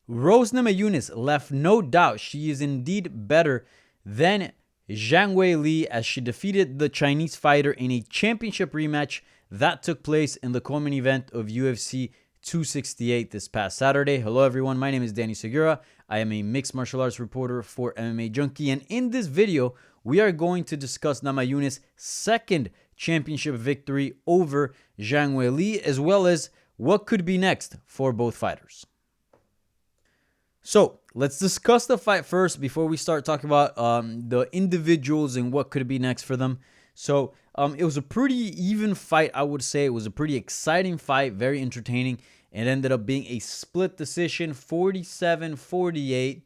Rose Namajunas left no doubt she is indeed better than Zhang Weili as she defeated the Chinese fighter in a championship rematch that took place in the co-main event of UFC 268 this past Saturday. Hello everyone, my name is Danny Segura. I am a mixed martial arts reporter for MMA Junkie, and in this video, we are going to discuss Namajunas' second championship victory over Zhang Weili, as well as what could be next for both fighters. So let's discuss the fight first before we start talking about the individuals and what could be next for them. So it was a pretty even fight, I would say. It was a pretty exciting fight, very entertaining. It ended up being a split decision, 47-48,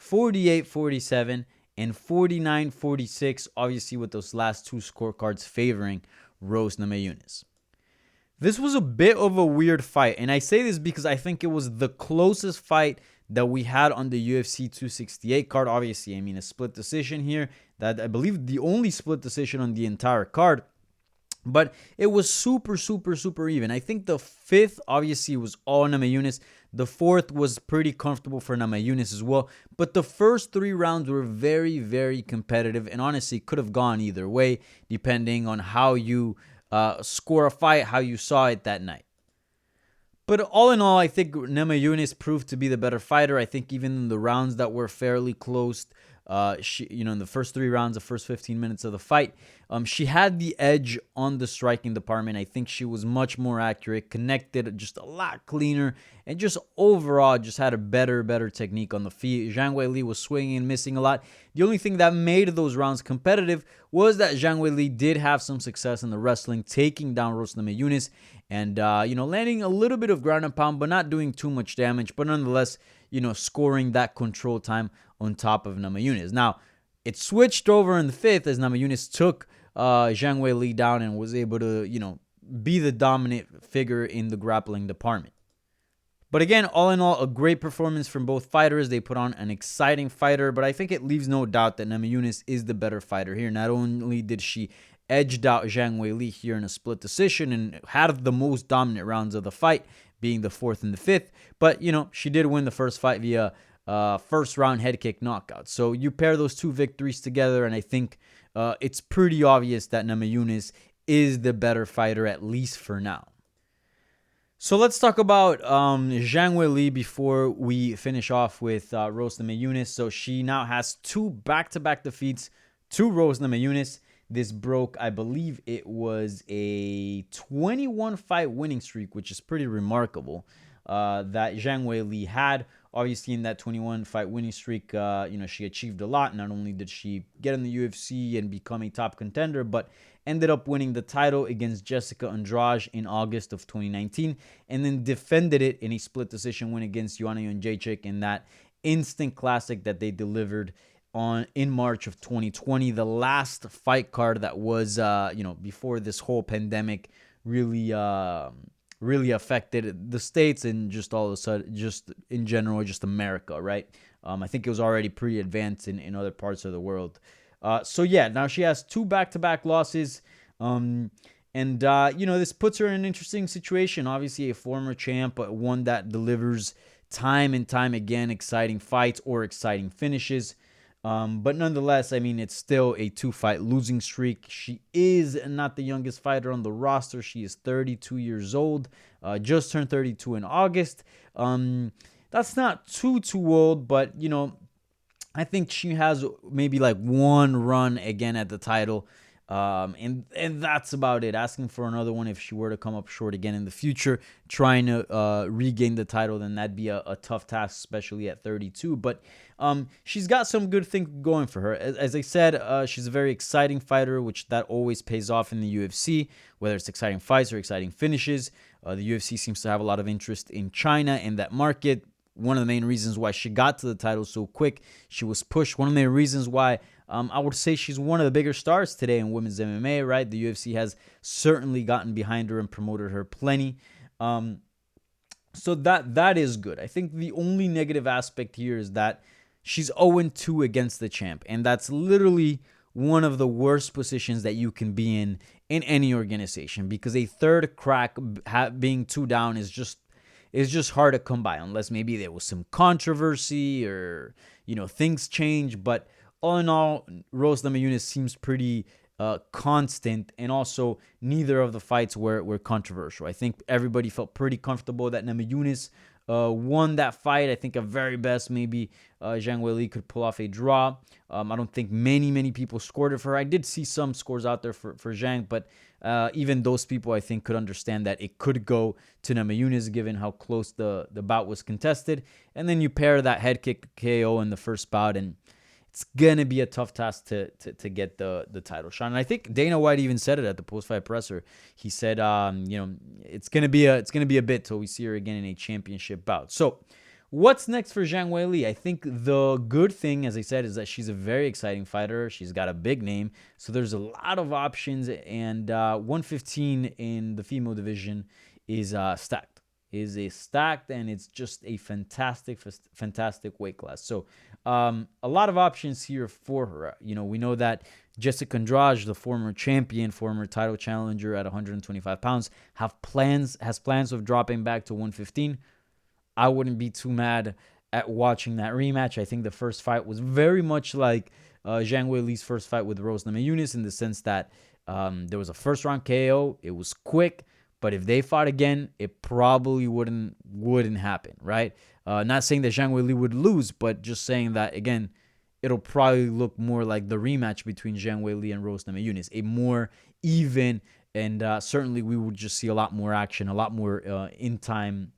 48-47, and 49-46, obviously with those last two scorecards favoring Rose Namajunas. This was a bit of a weird fight, and I say this because I think it was the closest fight that we had on the UFC 268 card. Obviously, I mean, a split decision here. That I believe the only split decision on the entire card. But it was super even. I think the fifth, obviously, was all Namajunas. The fourth was pretty comfortable for Namajunas as well. But the first three rounds were very competitive, and honestly could have gone either way, depending on how you score a fight, how you saw it that night. But all in all, I think Namajunas proved to be the better fighter. I think even in the rounds that were fairly close, in the first three rounds, the first 15 minutes of the fight, she had the edge on the striking department. I think she was much more accurate, connected just a lot cleaner, and just overall just had a better technique on the feet. Zhang Weili was swinging and missing a lot. The only thing that made those rounds competitive was that Zhang Weili did have some success in the wrestling, taking down Rose Namajunas and, landing a little bit of ground and pound, but not doing too much damage, but nonetheless, scoring that control time on top of Namajunas. Now, it switched over in the fifth as Namajunas took Zhang Weili down and was able to, be the dominant figure in the grappling department. But again, all in all, a great performance from both fighters. They put on an exciting fighter, but I think it leaves no doubt that Namajunas is the better fighter here. Not only did she edged out Zhang Weili here in a split decision and had the most dominant rounds of the fight, being the fourth and the fifth, but, she did win the first fight via first round head kick knockout. So you pair those two victories together, and I think it's pretty obvious that Namajunas is the better fighter, at least for now. So let's talk about Zhang Weili before we finish off with Rose Namajunas. So she now has two back-to-back defeats to Rose Namajunas. This broke, I believe it was a 21-fight winning streak, which is pretty remarkable that Zhang Weili had. Obviously, in that 21-fight winning streak, she achieved a lot. Not only did she get in the UFC and become a top contender, but ended up winning the title against Jessica Andrade in August of 2019, and then defended it in a split decision win against Joanna Jędrzejczyk in that instant classic that they delivered in March of 2020, the last fight card that was, before this whole pandemic really affected the States and just all of a sudden, just in general, just America, right? I think it was already pretty advanced in other parts of the world. Now she has two back-to-back losses. This puts her in an interesting situation. Obviously, a former champ, but one that delivers time and time again exciting fights or exciting finishes. But nonetheless, I mean, it's still a two-fight losing streak. She is not the youngest fighter on the roster. She is 32 years old, just turned 32 in August. That's not too old, but, I think she has maybe like one run again at the title. And that's about it. Asking for another one if she were to come up short again in the future, trying to regain the title, then that'd be a tough task, especially at 32. But she's got some good things going for her. As I said, she's a very exciting fighter, which that always pays off in the UFC, whether it's exciting fights or exciting finishes. The UFC seems to have a lot of interest in China and that market. One of the main reasons why she got to the title so quick, she was pushed. One of the main reasons why I would say she's one of the bigger stars today in women's MMA, right? The UFC has certainly gotten behind her and promoted her plenty. So that is good. I think the only negative aspect here is that she's 0-2 against the champ, and that's literally one of the worst positions that you can be in any organization, because a third crack being two down is just is just hard to come by unless maybe there was some controversy or, things change. But all in all, Rose Namajunas seems pretty constant, and also neither of the fights were controversial. I think everybody felt pretty comfortable that Namajunas won that fight. I think at very best, maybe Zhang Weili could pull off a draw. I don't think many people scored it for her. I did see some scores out there for Zhang, but even those people, I think, could understand that it could go to Namajunas given how close the bout was contested. And then you pair that head kick KO in the first bout, and it's gonna be a tough task to get the title shot. And I think Dana White even said it at the post-fight presser. He said, it's gonna be a bit till we see her again in a championship bout. So, what's next for Zhang Weili? I think the good thing, as I said, is that she's a very exciting fighter. She's got a big name, so there's a lot of options. And 115 in the female division is stacked. And it's just a fantastic weight class. So a lot of options here for her. We know that Jessica Andrade, the former champion, former title challenger at 125 pounds, has plans of dropping back to 115. I wouldn't be too mad at watching that rematch. I think the first fight was very much like Zhang Weili's first fight with Rose Namajunas, in the sense that there was a first round KO. It was quick. But if they fought again, it probably wouldn't happen, right? Not saying that Zhang Weili would lose, but just saying that, again, it'll probably look more like the rematch between Zhang Weili and Rose Namajunas, a more even, and certainly we would just see a lot more action, a lot more in time,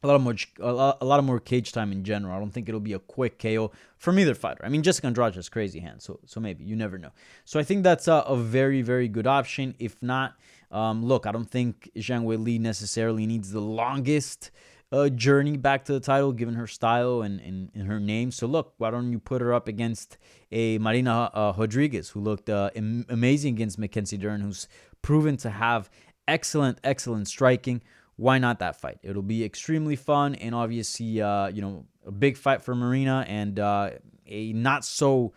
a lot more cage time in general. I don't think it'll be a quick KO from either fighter. I mean, Jessica Andrade has crazy hands, so maybe, you never know. So I think that's a very, very good option. If not, look, I don't think Zhang Weili necessarily needs the longest journey back to the title, given her style and her name. So look, why don't you put her up against a Marina Rodriguez, who looked amazing against Mackenzie Dern, who's proven to have excellent striking. Why not that fight? It'll be extremely fun, and obviously, a big fight for Marina, and a not so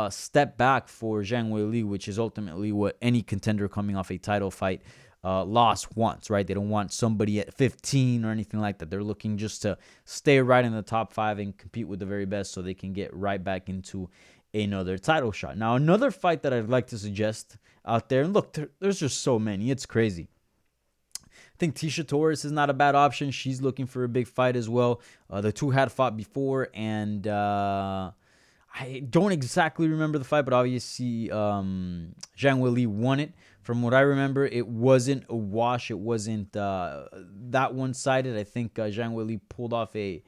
step back for Zhang Weili, which is ultimately what any contender coming off a title fight loss wants, right? They don't want somebody at 15 or anything like that. They're looking just to stay right in the top 5 and compete with the very best, so they can get right back into another title shot. Now, another fight that I'd like to suggest out there, and look, there's just so many. It's crazy. I think Tecia Torres is not a bad option. She's looking for a big fight as well. The two had fought before, and I don't exactly remember the fight, but obviously Zhang Weili won it. From what I remember, it wasn't a wash. It wasn't that one-sided. I think Zhang Weili pulled off a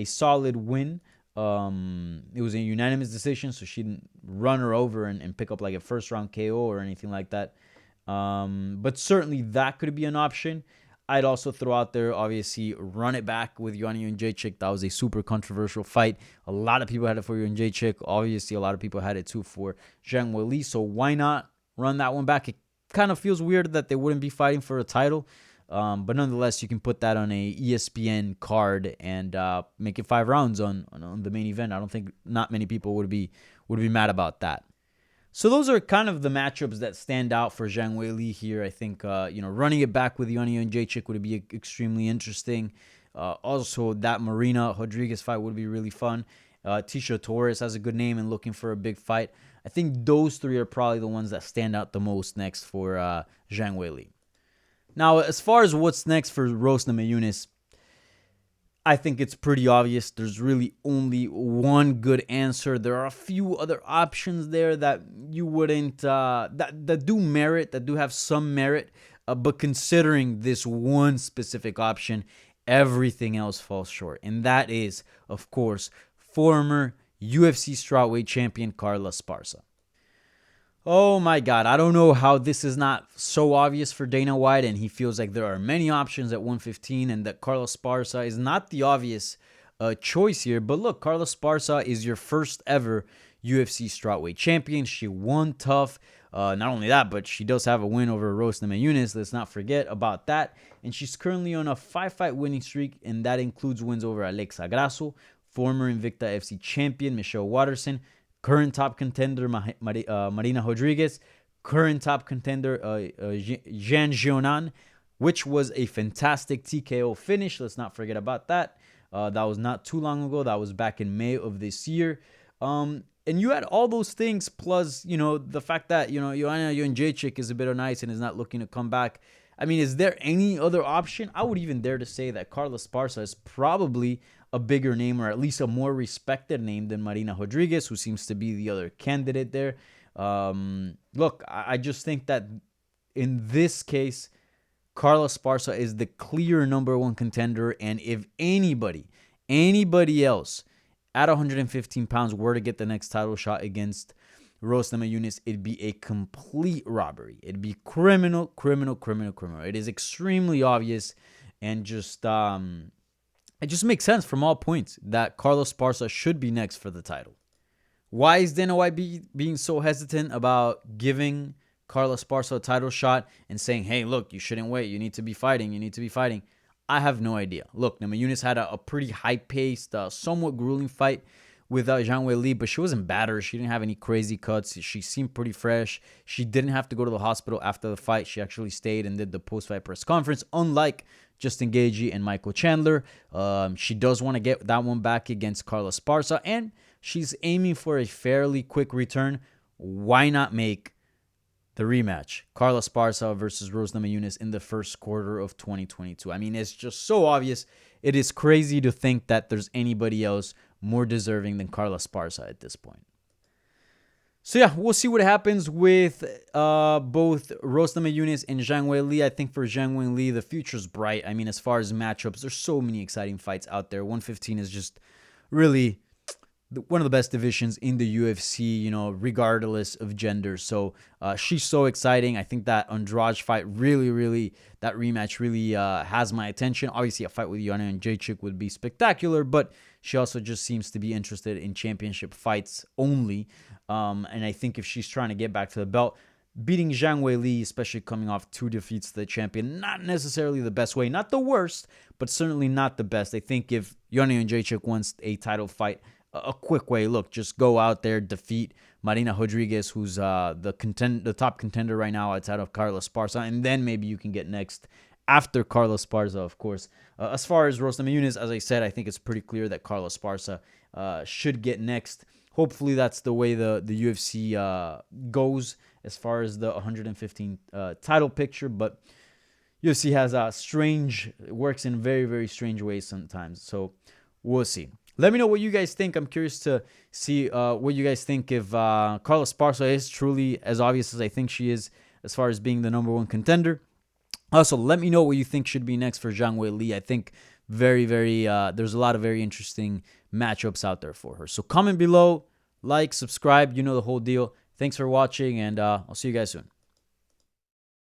solid win. It was a unanimous decision, so she didn't run her over and pick up like a first-round KO or anything like that. But certainly that could be an option. I'd also throw out there, obviously, run it back with Joanna Jędrzejczyk. That was a super controversial fight. A lot of people had it for Jędrzejczyk. Obviously, a lot of people had it too for Zhang Weili. So why not run that one back? It kind of feels weird that they wouldn't be fighting for a title. But nonetheless, you can put that on a ESPN card and make it 5 rounds on the main event. I don't think not many people would be mad about that. So those are kind of the matchups that stand out for Zhang Weili here. I think, running it back with Joanna Jędrzejczyk would be extremely interesting. Also, that Marina Rodriguez fight would be really fun. Tecia Torres has a good name and looking for a big fight. I think those 3 are probably the ones that stand out the most next for Zhang Weili. Now, as far as what's next for Rose Namajunas, I think it's pretty obvious. There's really only one good answer. There are a few other options there that you wouldn't, that do merit, that do have some merit. But considering this one specific option, everything else falls short. And that is, of course, former UFC strawweight champion Carla Esparza. Oh my God, I don't know how this is not so obvious for Dana White, and he feels like there are many options at 115 and that Carla Esparza is not the obvious choice here. But look, Carla Esparza is your first ever UFC strawweight champion. She won tough. Not only that, but she does have a win over Rose Namajunas. Let's not forget about that. And she's currently on a 5-fight winning streak, and that includes wins over Alexa Grasso, former Invicta FC champion Michelle Waterson, current top contender Marina Rodriguez, current top contender Zhang Weili, which was a fantastic TKO finish. Let's not forget about that. That was not too long ago. That was back in May of this year. And you had all those things, plus, the fact that, Joanna Jędrzejczyk is a bit on ice and is not looking to come back. I mean, is there any other option? I would even dare to say that Carla Esparza is probably a bigger name, or at least a more respected name, than Marina Rodriguez, who seems to be the other candidate there. Look, I just think that in this case, Carla Esparza is the clear number one contender. And if anybody else at 115 pounds were to get the next title shot against Rose Namajunas, it'd be a complete robbery. It'd be criminal. It is extremely obvious, and just it just makes sense from all points that Carla Esparza should be next for the title. Why is Dana White being so hesitant about giving Carla Esparza a title shot and saying, hey, look, you shouldn't wait. You need to be fighting. I have no idea. Look, Namajunas had a pretty high-paced, somewhat grueling fight with Zhang Weili, but she wasn't battered. She didn't have any crazy cuts. She seemed pretty fresh. She didn't have to go to the hospital after the fight. She actually stayed and did the post-fight press conference, unlike Justin Gaethje and Michael Chandler. She does want to get that one back against Carla Esparza, and she's aiming for a fairly quick return. Why not make the rematch, Carla Esparza versus Rose Namajunas, in the first quarter of 2022? I mean, it's just so obvious. It is crazy to think that there's anybody else more deserving than Carla Esparza at this point. So yeah, we'll see what happens with both Rose Namajunas and Zhang Weili. I think for Zhang Weili, the future's bright. I mean, as far as matchups, there's so many exciting fights out there. 115 is just really one of the best divisions in the UFC, regardless of gender. So she's so exciting. I think that Andrade fight really, that rematch really has my attention. Obviously, a fight with Joanna Jędrzejczyk would be spectacular, but she also just seems to be interested in championship fights only. And I think if she's trying to get back to the belt, beating Zhang Weili, especially coming off 2 defeats to the champion, not necessarily the best way. Not the worst, but certainly not the best. I think if Joanna Jędrzejczyk wants a title fight, a quick way, look, just go out there, defeat Marina Rodriguez, who's the top contender right now outside of Carla Esparza, and then maybe you can get next after Carla Esparza, of course. As far as Rose Namajunas, as I said, I think it's pretty clear that Carla Esparza should get next. Hopefully that's the way the UFC goes as far as the 115 title picture, but UFC has works in very, very strange ways sometimes, so we'll see. Let me know what you guys think. I'm curious to see what you guys think if Carla Esparza is truly as obvious as I think she is as far as being the number one contender. Also, let me know what you think should be next for Zhang Weili. I think there's a lot of very interesting matchups out there for her. So comment below, like, subscribe, the whole deal. Thanks for watching, and I'll see you guys soon.